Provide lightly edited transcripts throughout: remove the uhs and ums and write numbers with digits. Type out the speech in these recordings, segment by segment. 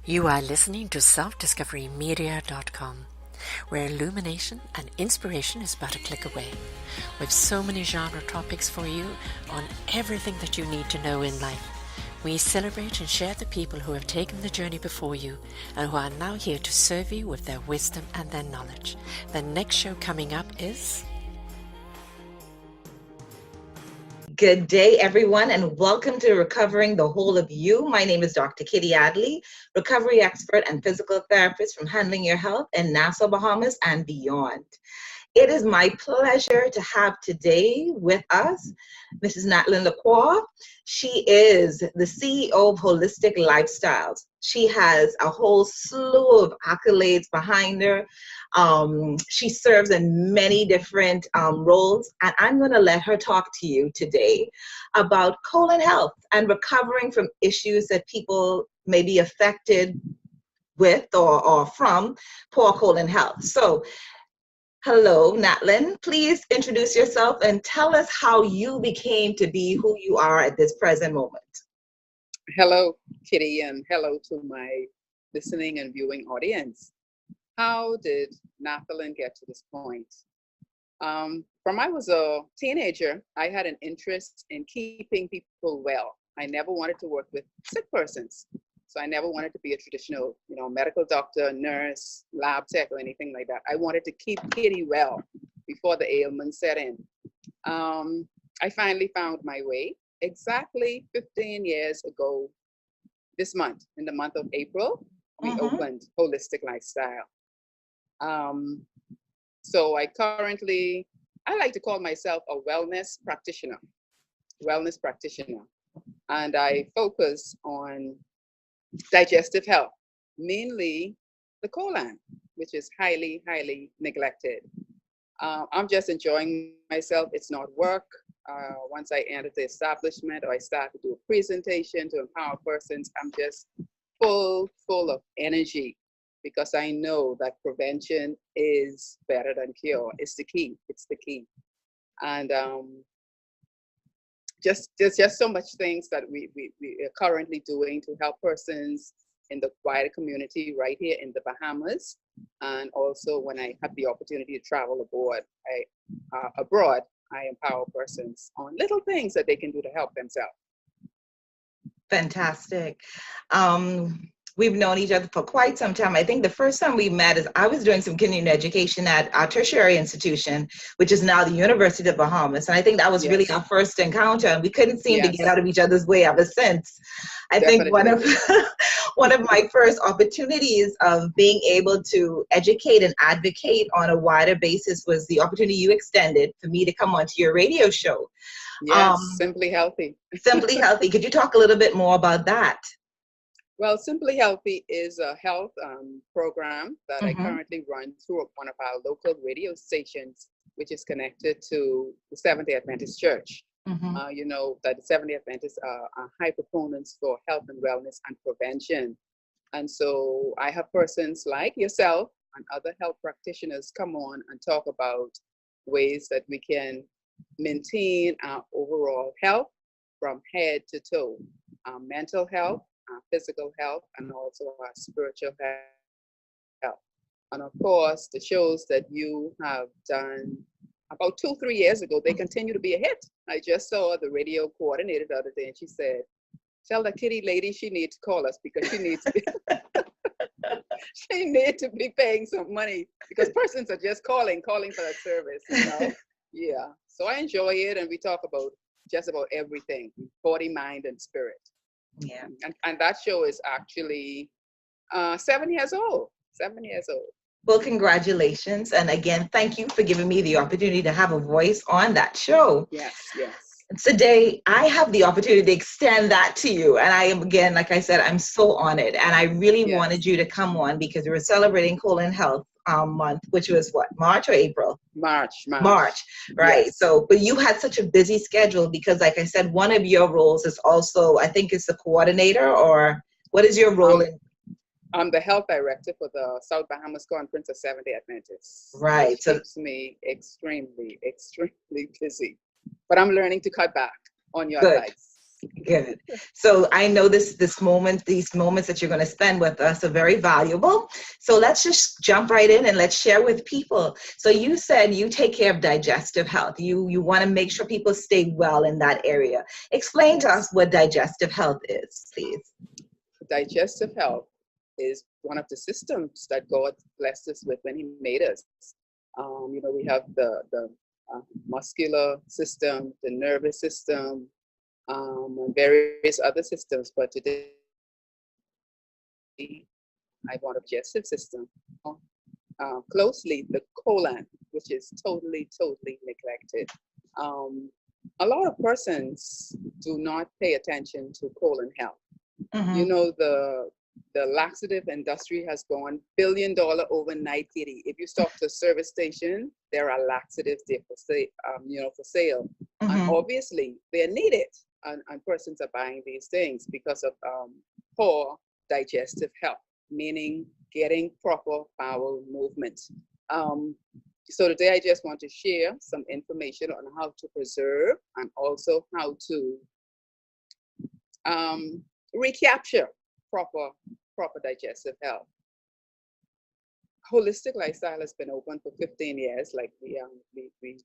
You are listening to selfdiscoverymedia.com, where illumination and inspiration is but a click away. With so many genre topics for you on everything that you need to know in life. We celebrate and share the people who have taken the journey before you and who are now here to serve you with their wisdom and their knowledge. The next show coming up is... Good day, everyone, and welcome to Recovering the Whole of You. My name is Dr. Kiti Adderley, recovery expert and physical therapist from Handling Your Health in Nassau, Bahamas, and beyond. It is my pleasure to have today with us Mrs. Nathelyn La Croix. She is the CEO of Wholistic Lifestyles. She has a whole slew of accolades behind her. She serves in many different roles, and I'm going to let her talk to you today about colon health and recovering from issues that people may be affected with or from poor colon health. So, hello, Nathelyn. Please introduce yourself and tell us how you became to be who you are at this present moment. Hello, Kitty, and hello to my listening and viewing audience. How did Nathelyn get to this point? From I was a teenager, I had an interest in keeping people well. I never wanted to work with sick persons. So I never wanted to be a traditional, medical doctor, nurse, lab tech, or anything like that. I wanted to keep Kitty well before the ailment set in. I finally found my way exactly 15 years ago this month. In the month of April, we opened Wholistic Lifestyle. So I like to call myself a wellness practitioner. And I focus on digestive health, mainly the colon, which is highly, highly neglected. I'm just enjoying myself. It's not work. Once I enter the establishment or I start to do a presentation to empower persons, I'm just full of energy because I know that prevention is better than cure. It's the key. And there's just so much things that we are currently doing to help persons in the wider community right here in the Bahamas. And also when I have the opportunity to travel abroad, I empower persons on little things that they can do to help themselves. Fantastic. We've known each other for quite some time. I think the first time we met is I was doing some continuing education at our tertiary institution, which is now the University of the Bahamas. And I think that was really our first encounter. And we couldn't seem to get out of each other's way ever since. I think one of my first opportunities of being able to educate and advocate on a wider basis was the opportunity you extended for me to come onto your radio show. Yes, Simply Healthy. Simply Healthy. Could you talk a little bit more about that? Well, Simply Healthy is a health program that I currently run through one of our local radio stations, which is connected to the Seventh-day Adventist Church. You know that the Seventh-day Adventists are high proponents for health and wellness and prevention. And so I have persons like yourself and other health practitioners come on and talk about ways that we can maintain our overall health from head to toe, our mental health, our physical health, and also our spiritual health. And of course, the shows that you have done about 2-3 years ago, they continue to be a hit. I just saw the radio coordinator the other day, and she said, tell the Kitty lady she needs to call us because she needs to be, she needs to be paying some money because persons are just calling for that service, Yeah, so I enjoy it, and we talk about just about everything, body, mind, and spirit. Yeah. And that show is actually 7 years old. Well, congratulations. And again, thank you for giving me the opportunity to have a voice on that show. Yes. Today, I have the opportunity to extend that to you. And I am, again, like I said, I'm so honored. And I really wanted you to come on because we were celebrating Colon Health Month, which was what, March or April? March, right? Yes. So, but you had such a busy schedule because, like I said, one of your roles is also, I think it's the coordinator, or what is your role in? I'm the health director for the South Bahamas Conference of Seventh-day Adventists. Right. Which keeps me extremely busy. But I'm learning to cut back on your advice. Good. So I know these moments that you're going to spend with us are very valuable. So let's just jump right in and let's share with people. So you said you take care of digestive health. You want to make sure people stay well in that area. Explain to us what digestive health is, please. Digestive health is one of the systems that God blessed us with when He made us. We have the muscular system, the nervous system, and various other systems. But today, I want a digestive system. Closely, the colon, which is totally neglected. A lot of persons do not pay attention to colon health. Mm-hmm. The laxative industry has gone $1 billion overnight, Kiti. If you stop to a service station, there are laxatives there for sale. Mm-hmm. And obviously they're needed, and persons are buying these things because of poor digestive health, meaning getting proper bowel movement. So today I just want to share some information on how to preserve and also how to recapture proper digestive health. Holistic Lifestyle has been open for 15 years, like we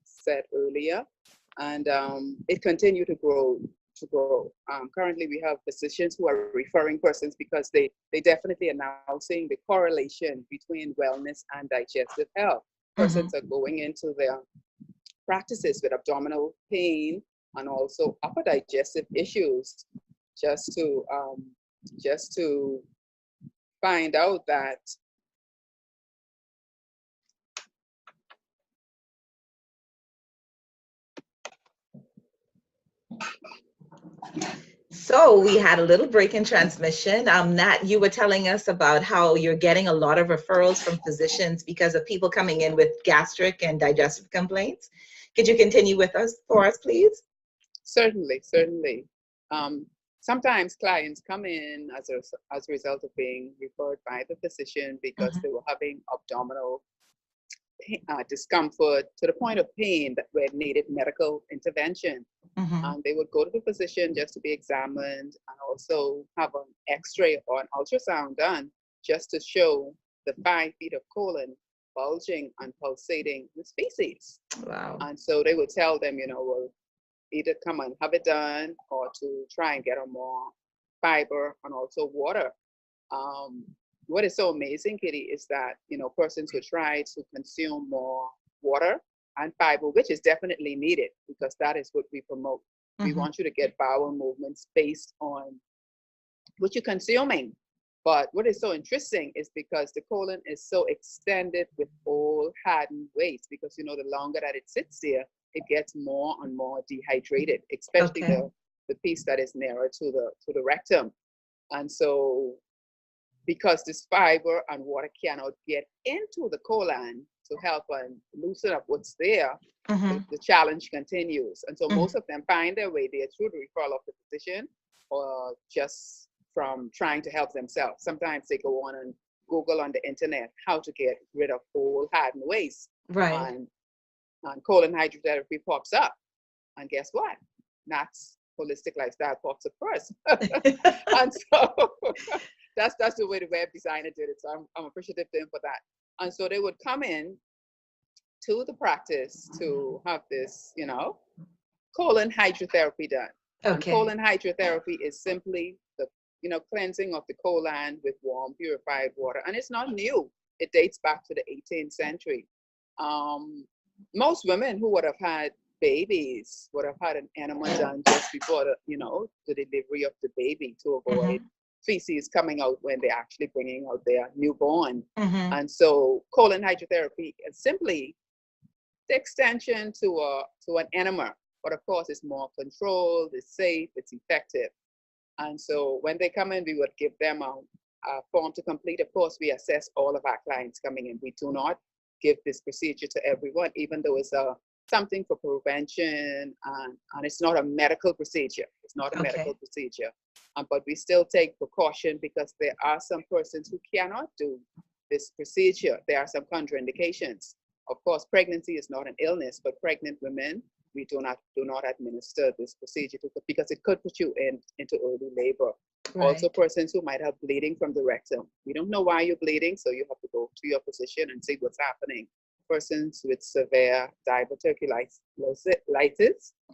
said earlier, and it continued to grow. Currently, we have physicians who are referring persons because they definitely are now seeing the correlation between wellness and digestive health. Persons are going into their practices with abdominal pain and also upper digestive issues, just to find out that So we had a little break in transmission. Nat, you were telling us about how you're getting a lot of referrals from physicians because of people coming in with gastric and digestive complaints. Could you continue for us, please? Certainly. Sometimes clients come in as a result of being referred by the physician because they were having abdominal discomfort to the point of pain that where it needed medical intervention. And they would go to the physician just to be examined and also have an X-ray or an ultrasound done just to show the 5 feet of colon bulging and pulsating with feces. Wow. And so they would tell them, well, either come and have it done or to try and get on more fiber and also water. What is so amazing, Kiti, is that, persons who try to consume more water and fiber, which is definitely needed because that is what we promote. We want you to get bowel movements based on what you're consuming. But what is so interesting is because the colon is so extended with all hardened waste, because, the longer that it sits there, it gets more and more dehydrated, especially the piece that is nearer to the rectum. And so because this fiber and water cannot get into the colon to help and loosen up what's there, the challenge continues. And so most of them find their way there through the referral of the physician or just from trying to help themselves. Sometimes they go on and Google on the internet how to get rid of all hardened waste. Right. And colon hydrotherapy pops up. And guess what? Nat's Holistic Lifestyle pops up first. And so that's the way the web designer did it. So I'm appreciative to him for that. And so they would come in to the practice to have this, colon hydrotherapy done. Okay. And colon hydrotherapy is simply the, cleansing of the colon with warm, purified water. And it's not new. It dates back to the 18th century. Most women who would have had babies would have had an enema done just before the delivery of the baby to avoid feces coming out when they're actually bringing out their newborn. And so colon hydrotherapy is simply the extension to an enema, but of course it's more controlled, it's safe, it's effective. And so when they come in, we would give them a form to complete. Of course, we assess all of our clients coming in. We do not give this procedure to everyone, even though it's something for prevention, and it's not a medical procedure. It's not a medical procedure. But we still take precaution because there are some persons who cannot do this procedure. There are some contraindications. Of course, pregnancy is not an illness, but pregnant women we do not administer this procedure because it could put you into early labor. Right. Also, persons who might have bleeding from the rectum. We don't know why you're bleeding, so you have to go to your physician and see what's happening. Persons with severe diverticulitis,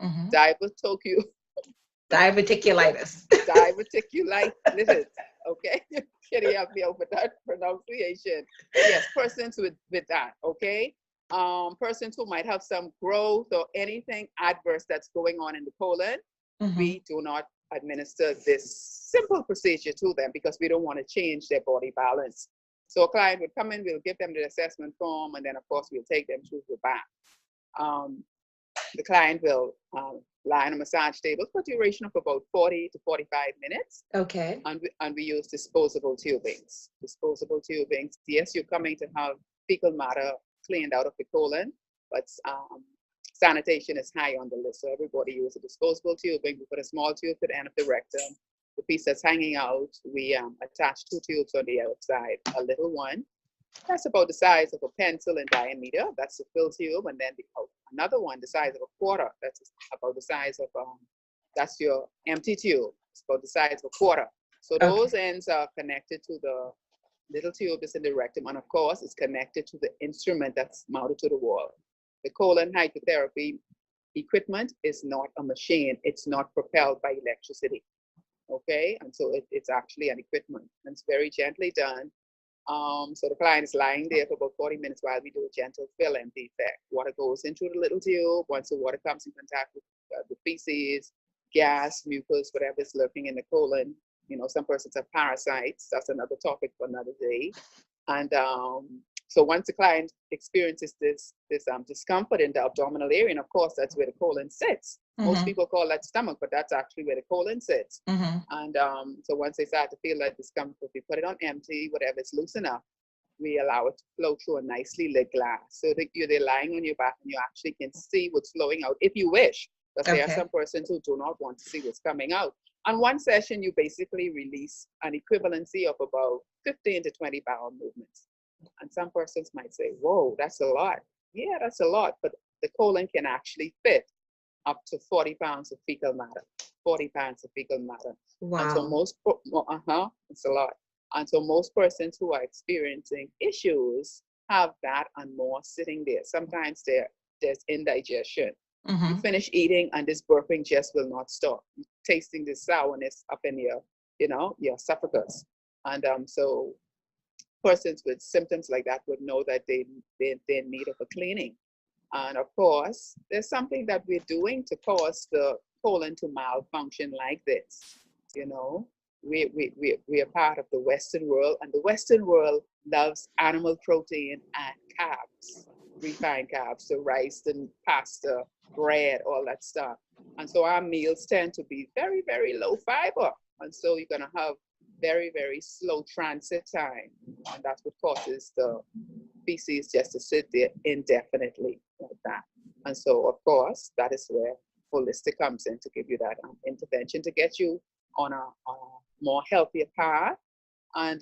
Mm-hmm. diverticulitis, okay? Can you help me out with that pronunciation? Yes, persons with that, okay? Persons who might have some growth or anything adverse that's going on in the colon, Mm-hmm. we do not administer this simple procedure to them because we don't want to change their body balance. So a client would come in, we'll give them the assessment form, and then of course we'll take them through the bath. The client will lie on a massage table for a duration of about 40 to 45 minutes. Okay. And we use disposable tubings. Yes, you're coming to have fecal matter cleaned out of the colon, but sanitation is high on the list. So everybody uses a disposable tubing. We put a small tube to the end of the rectum. The piece that's hanging out, we attach 2 tubes on the outside. A little one, that's about the size of a pencil in diameter. That's the fill tube. And then another one, the size of a quarter. That's about the size of, that's your empty tube. It's about the size of a quarter. So those ends are connected to the little tube that's in the rectum. And of course, it's connected to the instrument that's mounted to the wall. The colon hydrotherapy equipment is not a machine. It's not propelled by electricity. Okay, and so it's actually an equipment, and it's very gently done. So the client is lying there for about 40 minutes while we do a gentle fill empty effect. Water goes into the little tube. Once the water comes in contact with the feces, gas, mucus, whatever is lurking in the colon. You know, some persons have parasites. That's another topic for another day. And so once the client experiences this discomfort in the abdominal area, and of course that's where the colon sits. Mm-hmm. Most people call that stomach, but that's actually where the colon sits. Mm-hmm. And so once they start to feel that discomfort, we put it on empty, whatever is loose enough, we allow it to flow through a nicely lit glass. So that they're lying on your back and you actually can see what's flowing out if you wish. Because there are some persons who do not want to see what's coming out. On one session, you basically release an equivalency of about 15 to 20 bowel movements. And some persons might say, whoa, that's a lot. Yeah, that's a lot. But the colon can actually fit up to 40 pounds of fecal matter. 40 pounds of fecal matter. Wow. And so it's a lot. And so most persons who are experiencing issues have that and more sitting there. Sometimes there's indigestion. Mm-hmm. You finish eating and this burping just will not stop. You're tasting the sourness up in your esophagus. And so persons with symptoms like that would know that they're in need of a cleaning. And of course, there's something that we're doing to cause the colon to malfunction like this. You know, we are part of the Western world, and the Western world loves animal protein and carbs, refined carbs, so rice and pasta, bread, all that stuff. And so our meals tend to be very, very low fiber. And so you're going to have very, very slow transit time. And that's what causes the feces just to sit there indefinitely like that. And so, of course, that is where Wholistic comes in to give you that intervention to get you on a more healthier path. And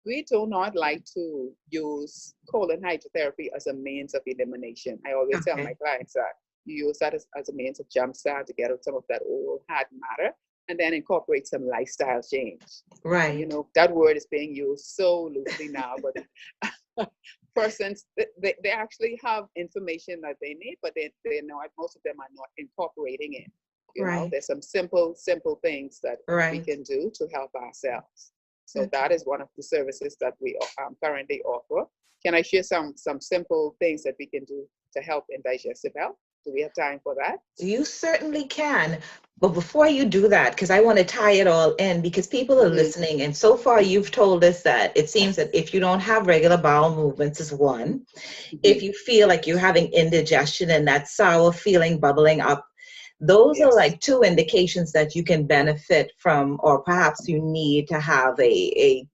we do not like to use colon hydrotherapy as a means of elimination. I always tell my clients that you use that as a means of jumpstart to get out some of that old hard matter, and then incorporate some lifestyle change. Right. You know, that word is being used so loosely now, but persons, they actually have information that they need, but they know most of them are not incorporating it. You know, there's some simple things that we can do to help ourselves. So that is one of the services that we currently offer. Can I share some simple things that we can do to help in digestive health? Do we have time for that? You certainly can. But before you do that, because I want to tie it all in, because people are listening, and so far you've told us that it seems that if you don't have regular bowel movements is one. If you feel like you're having indigestion and that sour feeling bubbling up, those are like 2 indications that you can benefit from, or perhaps you need to have a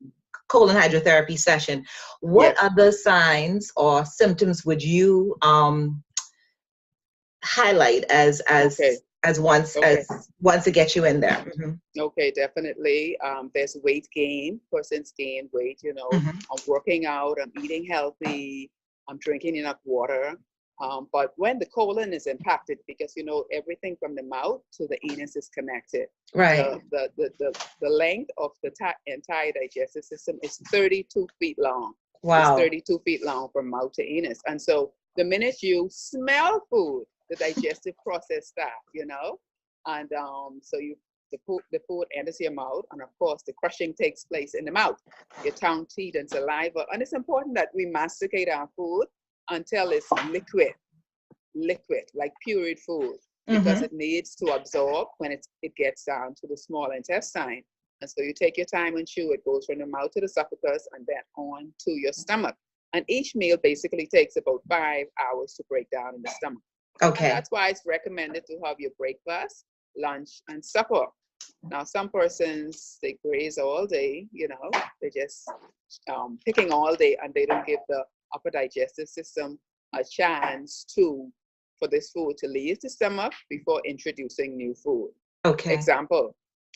colon hydrotherapy session. What other signs or symptoms would you highlight as once to get you in there? Mm-hmm. Okay, definitely. There's weight gain. Persons gain weight. You know, I'm working out. I'm eating healthy. I'm drinking enough water. But when the colon is impacted, because everything from the mouth to the anus is connected. Right. The length of the entire digestive system is 32 feet long. Wow. It's 32 feet long from mouth to anus. And so the minute you smell food, the digestive process starts, and so the food enters your mouth, and of course the crushing takes place in the mouth, your tongue, teeth, and saliva. And it's important that we masticate our food until it's liquid, like pureed food, because it needs to absorb when it gets down to the small intestine. And so you take your time and chew. It goes from the mouth to the esophagus and then on to your stomach. And each meal basically takes about 5 hours to break down in the stomach. Okay. And that's why it's recommended to have your breakfast, lunch, and supper. Now, some persons, they graze all day, they just picking all day, and they don't give the upper digestive system a chance for this food to leave the stomach before introducing new food. Okay.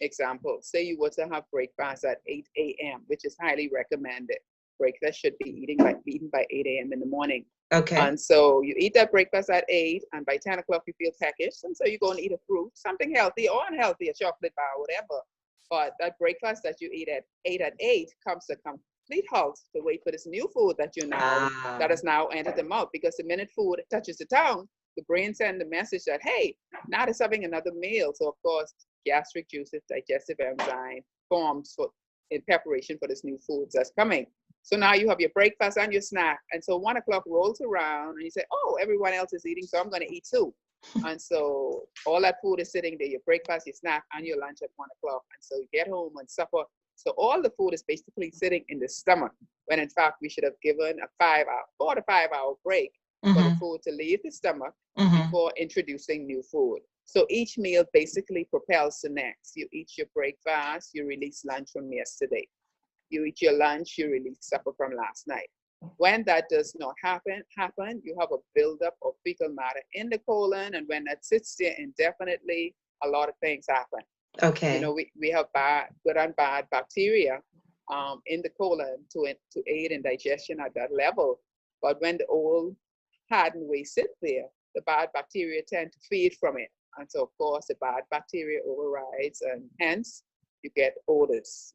Example, say you were to have breakfast at 8 a.m., which is highly recommended. Breakfast should be eaten by 8 a.m. in the morning. Okay. And so you eat that breakfast at 8, and by 10 o'clock you feel peckish, and so you go and eat a fruit, something healthy or unhealthy, a chocolate bar, whatever. But that breakfast that you eat at 8 comes to complete halt to wait for this new food that that has now entered the mouth. Because the minute food touches the tongue, the brain sends the message that, hey, now it's having another meal. So of course, gastric juices, digestive enzyme forms in preparation for this new food that's coming. So now you have your breakfast and your snack. And so 1 o'clock rolls around and you say, oh, everyone else is eating, so I'm going to eat too. And so all that food is sitting there, your breakfast, your snack, and your lunch at 1 o'clock. And so you get home and supper. So all the food is basically sitting in the stomach, when in fact we should have given a 4 to 5 hour break for the food to leave the stomach before introducing new food. So each meal basically propels the next. You eat your breakfast, you release lunch from yesterday. You eat your lunch, you release supper from last night. When that does not happen, you have a buildup of fecal matter in the colon, and when that sits there indefinitely, a lot of things happen. Okay. We have good and bad bacteria in the colon to aid in digestion at that level. But when the old hardened waste sits there, the bad bacteria tend to feed from it. And so, of course, the bad bacteria overrides, and hence you get odors,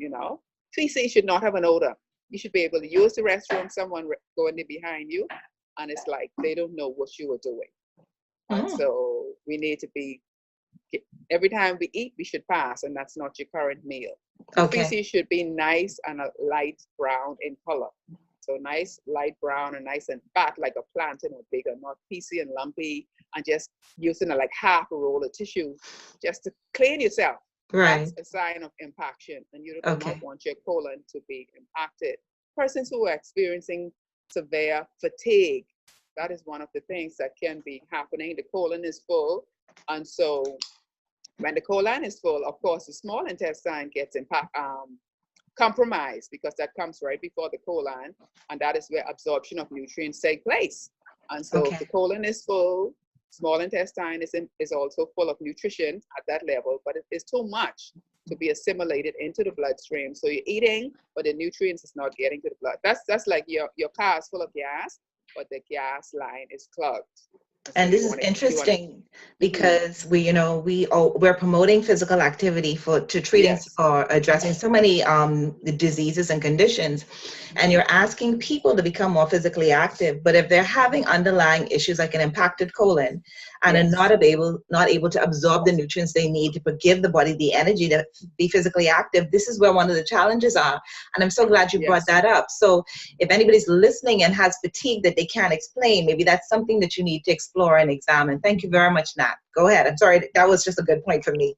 Feces should not have an odor. You should be able to use the restroom, someone going there behind you, and it's like they don't know what you are doing. And so we need to every time we eat, we should pass, and that's not your current meal. Okay. Feces should be nice and a light brown in color. So nice, light brown, and nice and fat like a plantain or bigger, not piecey and lumpy, and just using like half a roll of tissue just to clean yourself. Right. That's a sign of impaction, and you do not want your colon to be impacted. Persons who are experiencing severe fatigue, that is one of the things that can be happening. The colon is full, and so when the colon is full, of course, the small intestine gets compromised, because that comes right before the colon, and that is where absorption of nutrients take place. And so if the colon is full, small intestine is also full of nutrition at that level, but it is too much to be assimilated into the bloodstream. So you're eating, but the nutrients is not getting to the blood. That's like your car is full of gas, but the gas line is clogged. And this is interesting because we're promoting physical activity to treating or addressing so many diseases and conditions, and you're asking people to become more physically active. But if they're having underlying issues like an impacted colon and are not able to absorb the nutrients they need to give the body the energy to be physically active, this is where one of the challenges are. And I'm so glad you brought that up. So if anybody's listening and has fatigue that they can't explain, maybe that's something that you need to explore and examine. Thank you very much, Nat. Go ahead. I'm sorry, that was just a good point for me.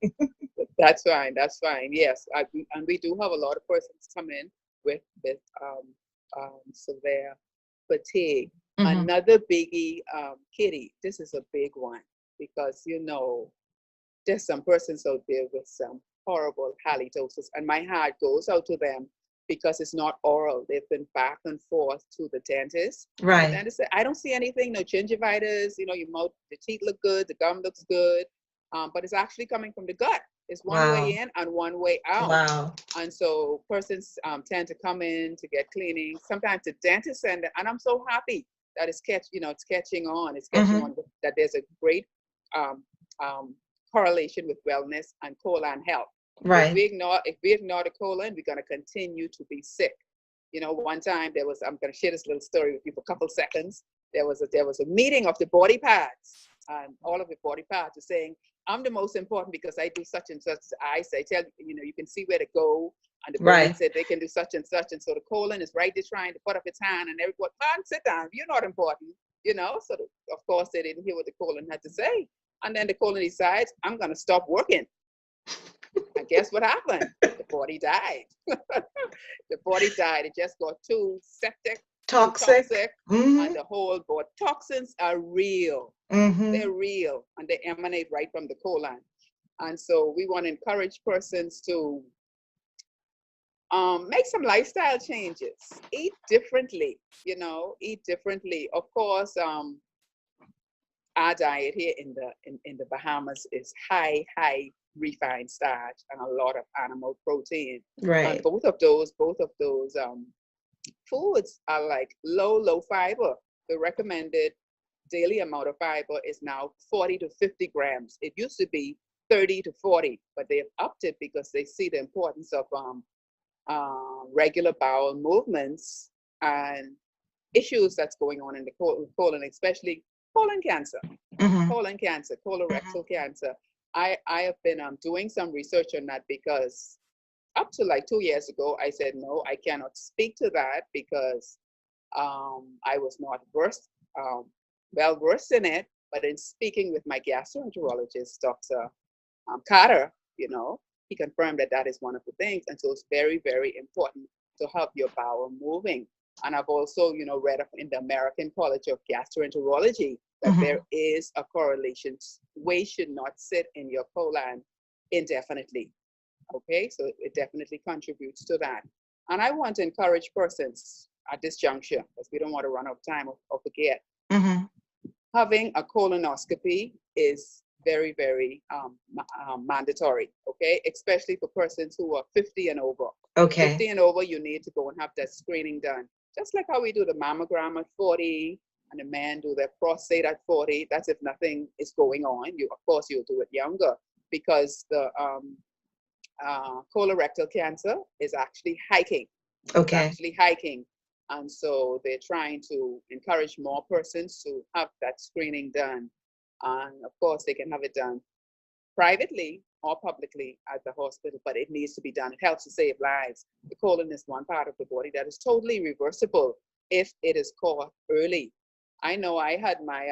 That's fine. Yes, and we do have a lot of persons come in with severe fatigue. Another biggie, Kiti, this is a big one, because there's some persons out there with some horrible halitosis, and my heart goes out to them, because it's not oral. They've been back and forth to the dentist. Right. The dentist said, I don't see anything, no gingivitis, your mouth, the teeth look good, the gum looks good, but it's actually coming from the gut. It's one way in and one way out. Wow. And so persons tend to come in to get cleaning. Sometimes the dentist send it, and I'm so happy that is it's catching on. It's catching on that there's a great correlation with wellness and colon health. Right. If we ignore the colon, we're going to continue to be sick. One time I'm going to share this little story with you for a couple seconds. There was a meeting of the body parts, and all of the body parts are saying, I'm the most important because I do such and such. I say, you can see where to go. And the brain said they can do such and such. And so the colon is right there trying to put up its hand, and everyone, man, sit down. You're not important, So of course they didn't hear what the colon had to say. And then the colon decides, I'm going to stop working. And guess what happened? The body died. The body died. It just got too septic, toxic. And the whole body. Toxins are real. They're real, and they emanate right from the colon. And so we want to encourage persons to make some lifestyle changes. Eat differently, eat differently. Of course, our diet here in the Bahamas is high refined starch and a lot of animal protein. Right. And both of those foods are like low fiber. The recommended daily amount of fiber is now 40 to 50 grams. It used to be 30 to 40, but they've upped it because they see the importance of regular bowel movements and issues that's going on in the colon, especially colon cancer, colorectal cancer. I have been doing some research on that because up to like 2 years ago, I said, no, I cannot speak to that because I was not well versed in it. But in speaking with my gastroenterologist, Dr. Carter, he confirmed that is one of the things. And so it's very, very important to have your bowel moving. And I've also, read up in the American College of Gastroenterology that there is a correlation. Waste should not sit in your colon indefinitely. Okay, so it definitely contributes to that. And I want to encourage persons at this juncture, because we don't want to run out of time or forget. Having a colonoscopy is very, very mandatory, okay? Especially for persons who are 50 and over. Okay. 50 and over, you need to go and have that screening done. Just like how we do the mammogram at 40 and the men do their prostate at 40. That's if nothing is going on. Of course, you'll do it younger because the colorectal cancer is actually hiking. Okay. It's actually hiking. And so they're trying to encourage more persons to have that screening done. And of course, they can have it done privately or publicly at the hospital, but it needs to be done. It helps to save lives. The colon is one part of the body that is totally reversible if it is caught early. I know I had my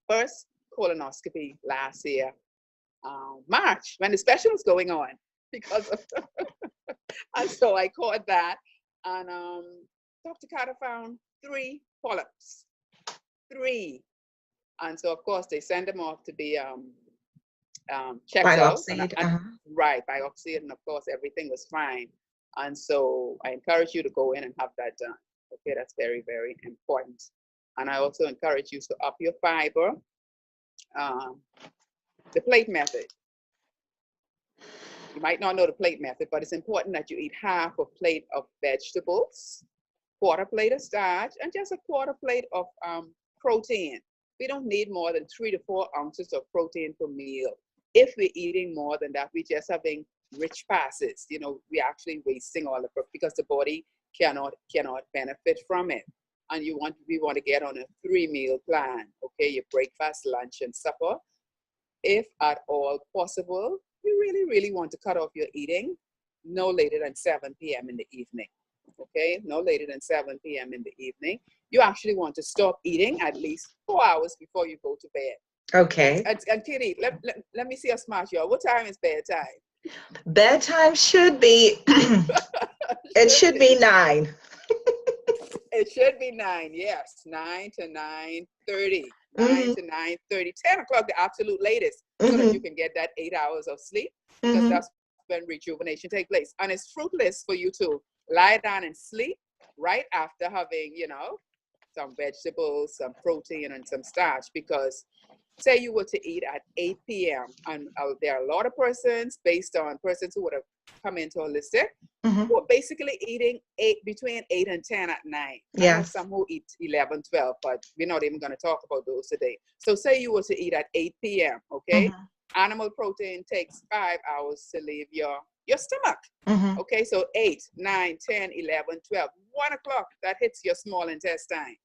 first colonoscopy last year, March, when the special was going on, because of and so I caught that. And Dr. Carter found 3 polyps. 3. And so, of course, they send them off to be checked out. Right, biopsied. And, of course, everything was fine. And so I encourage you to go in and have that done. Okay, that's very, very important. And I also encourage you to up your fiber. The plate method. You might not know the plate method, but it's important that you eat half a plate of vegetables, quarter plate of starch, and just a quarter plate of protein. We don't need more than 3 to 4 ounces of protein per meal. If we're eating more than that, we're just having rich passes. We're actually wasting all the protein because the body cannot benefit from it. And we want to get on a 3-meal plan. Okay, your breakfast, lunch, and supper. If at all possible, you really, really want to cut off your eating no later than 7 p.m. in the evening. Okay, no later than 7 p.m. in the evening. You actually want to stop eating at least 4 hours before you go to bed. Okay. And Kitty, let me see how smart you are. What time is bedtime? Bedtime should be, it should be 9. It should be 9, yes. 9 to 9:30. 9 to 9:30. 10 o'clock, the absolute latest, so that you can get that 8 hours of sleep, because that's when rejuvenation takes place. And it's fruitless for you to lie down and sleep right after having, some vegetables, some protein, and some starch, because say you were to eat at 8 p.m. and there are a lot of persons, based on persons who would have come into Wholistic, Mm-hmm. who are basically eating between 8 and 10 at night. Yes. I know some who eat 11, 12, but we're not even going to talk about those today. So say you were to eat at 8 p.m., okay? Mm-hmm. Animal protein takes 5 hours to leave your stomach. Mm-hmm. Okay, so 8, 9, 10, 11, 12, 1 o'clock, that hits your small intestine.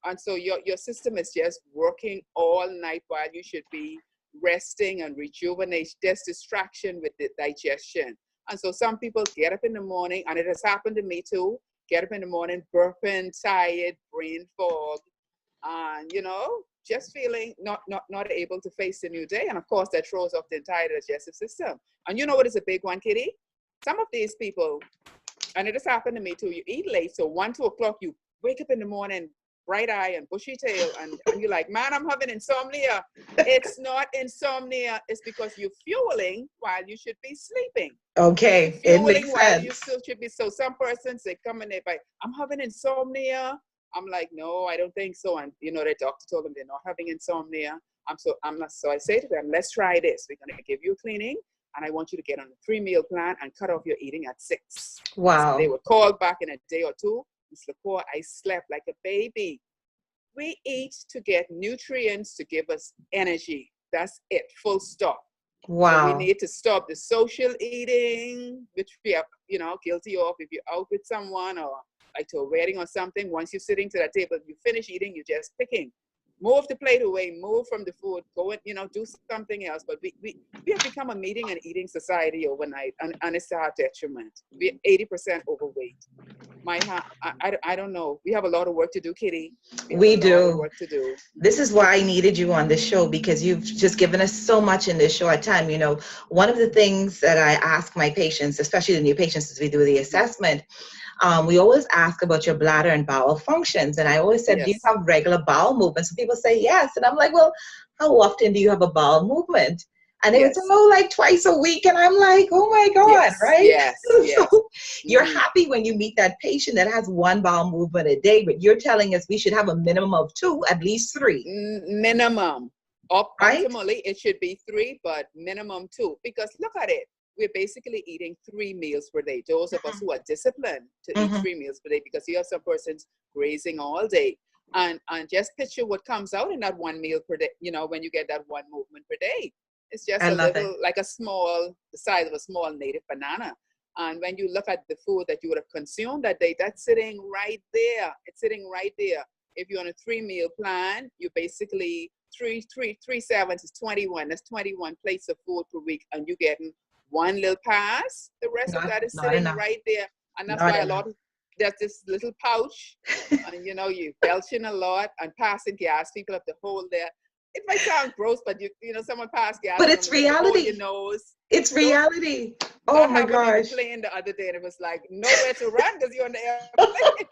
And so your system is just working all night while you should be resting and rejuvenating. There's distraction with the digestion. And so some people get up in the morning, and it has happened to me too, get up in the morning, burping, tired, brain fog, and, you know, just feeling not able to face the new day. And of course, that throws off the entire digestive system. And you know what is a big one, Kitty? Some of these people, and it has happened to me too, you eat late, so 1, 2 o'clock, you wake up in the morning, bright eye and bushy tail, and you're like, man, I'm having insomnia. It's not insomnia. It's because you're fueling while you should be sleeping. Okay, it makes sense. You still should be. So some persons, they come in, they're like, I'm having insomnia. I'm like, no, I don't think so. And you know, the doctor told them they're not having insomnia. So I say to them, let's try this. We're going to give you a cleaning, and I want you to get on a 3-meal plan and cut off your eating at 6. Wow. So they were called back in a day or two. Ms. LaCroix, I slept like a baby. We eat to get nutrients to give us energy. That's it, full stop. Wow. So we need to stop the social eating, which we are, you know, guilty of. If you're out with someone or like to a wedding or something, once you're sitting to that table, you finish eating, you're just picking. Move the plate away, move from the food, go and, you know, do something else. But we have become a meeting and eating society overnight, and it's to our detriment. We're 80% overweight. I don't know. We have a lot of work to do, Kitty. We do. A lot of work to do. This is why I needed you on this show, because you've just given us so much in this short time. You know, one of the things that I ask my patients, especially the new patients, as we do the assessment, we always ask about your bladder and bowel functions. And I always said, Yes. do you have regular bowel movements? So people say yes. And I'm like, well, how often do you have a bowel movement? And they would say, oh, like twice a week. And I'm like, oh my God, yes. right? Yes. Yes. So you're happy when you meet that patient that has 1 bowel movement a day, but you're telling us we should have a minimum of 2, at least 3. Minimum. Right? Optimally, it should be 3, but minimum 2. Because look at it. We're basically eating 3 meals per day. Those of us who are disciplined to eat 3 meals per day, because you have some persons grazing all day. And just picture what comes out in that 1 meal per day, you know, when you get that 1 movement per day. It's just like the size of a small native banana. And when you look at the food that you would have consumed that day, that's sitting right there. It's sitting right there. If you're on a 3-meal plan, you basically 3 7 is 21. That's 21 plates of food per week, and you're getting 1 little pass. The rest of that is sitting right there. And that's why there's this little pouch, and you know, you belching a lot and passing gas. People have to hold their. It might sound gross, but you know, someone passed gas. But it's reality. Your nose. It's reality. Oh my gosh. Playing the other day, and it was like nowhere to run because you're on the airplane.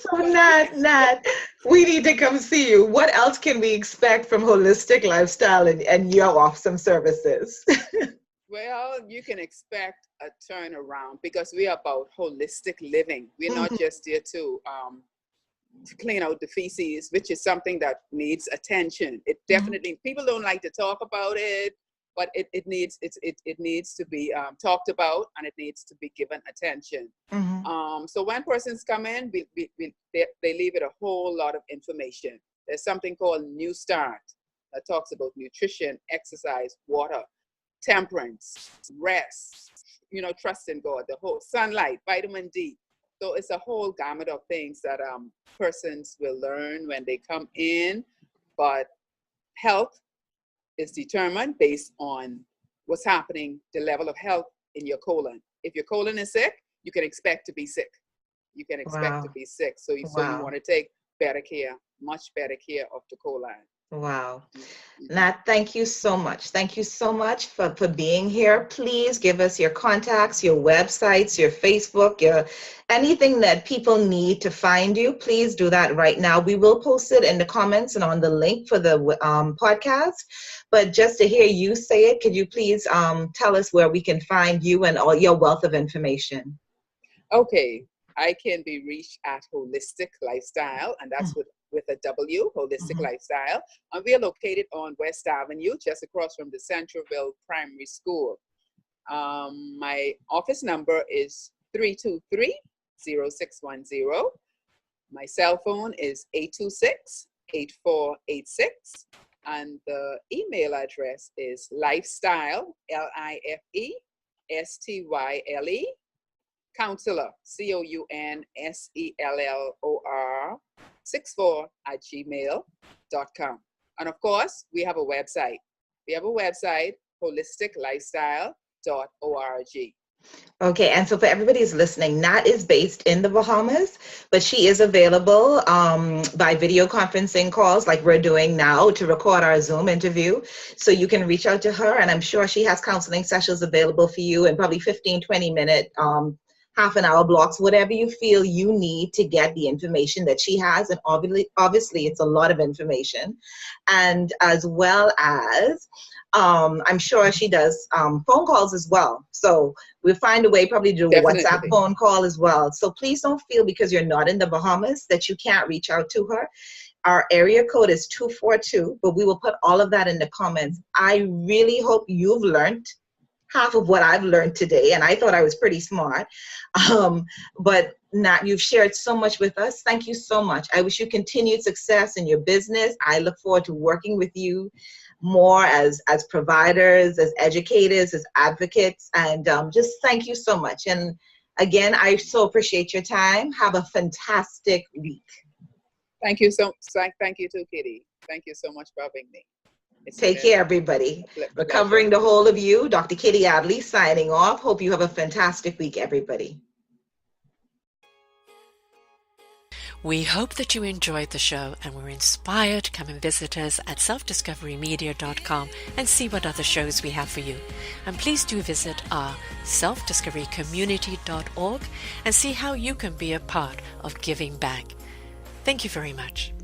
So Nat, we need to come see you. What else can we expect from Wholistic Lifestyle and your awesome services? Well, you can expect a turnaround because we are about holistic living. We're not just there to clean out the feces, which is something that needs attention. It definitely, people don't like to talk about it, but it needs to be talked about, and it needs to be given attention. So when persons come in, they leave it a whole lot of information. There's something called New Start that talks about nutrition, exercise, water, temperance, rest, you know, trust in God, the whole sunlight, vitamin D. So it's a whole gamut of things that persons will learn when they come in. But health is determined based on what's happening, the level of health in your colon. If your colon is sick, you can expect to be sick. You can expect to be sick. So you want to take better care, much better care of the colon. Wow. Nat, thank you so much. Thank you so much for being here. Please give us your contacts, your websites, your Facebook, anything that people need to find you. Please do that right now. We will post it in the comments and on the link for the podcast. But just to hear you say it, could you please tell us where we can find you and all your wealth of information? Okay. I can be reached at Wholistic Lifestyle, and that's with with a W, Wholistic Lifestyle. And we are located on West Avenue, just across from the Centralville Primary School. My office number is 323-0610. My cell phone is 826-8486. And the email address is lifestyle, LIFESTYLE, counselor, COUNSELLOR 64@gmail.com. And of course, we have a website. holisticlifestyle.org. Okay, and so for everybody who's listening, Nat is based in the Bahamas, but she is available by video conferencing calls like we're doing now to record our Zoom interview. So you can reach out to her, and I'm sure she has counseling sessions available for you in probably 15, 20-minute, half an hour blocks, whatever you feel you need to get the information that she has. And obviously it's a lot of information. And as well as, I'm sure she does phone calls as well. So we'll find a way probably to do a WhatsApp phone call as well. So please don't feel because you're not in the Bahamas that you can't reach out to her. Our area code is 242, but we will put all of that in the comments. I really hope you've learned half of what I've learned today, and I thought I was pretty smart. But Nat, you've shared so much with us. Thank you so much. I wish you continued success in your business. I look forward to working with you more as providers, as educators, as advocates, and just thank you so much. And again, I so appreciate your time. Have a fantastic week. Thank you too, Kitty. Thank you so much for having me. Take care, everybody. Recovering the whole of you, Dr. Kiti Adderley signing off. Hope you have a fantastic week, everybody. We hope that you enjoyed the show and were inspired. Come and visit us at selfdiscoverymedia.com and see what other shows we have for you. And please do visit our selfdiscoverycommunity.org and see how you can be a part of giving back. Thank you very much.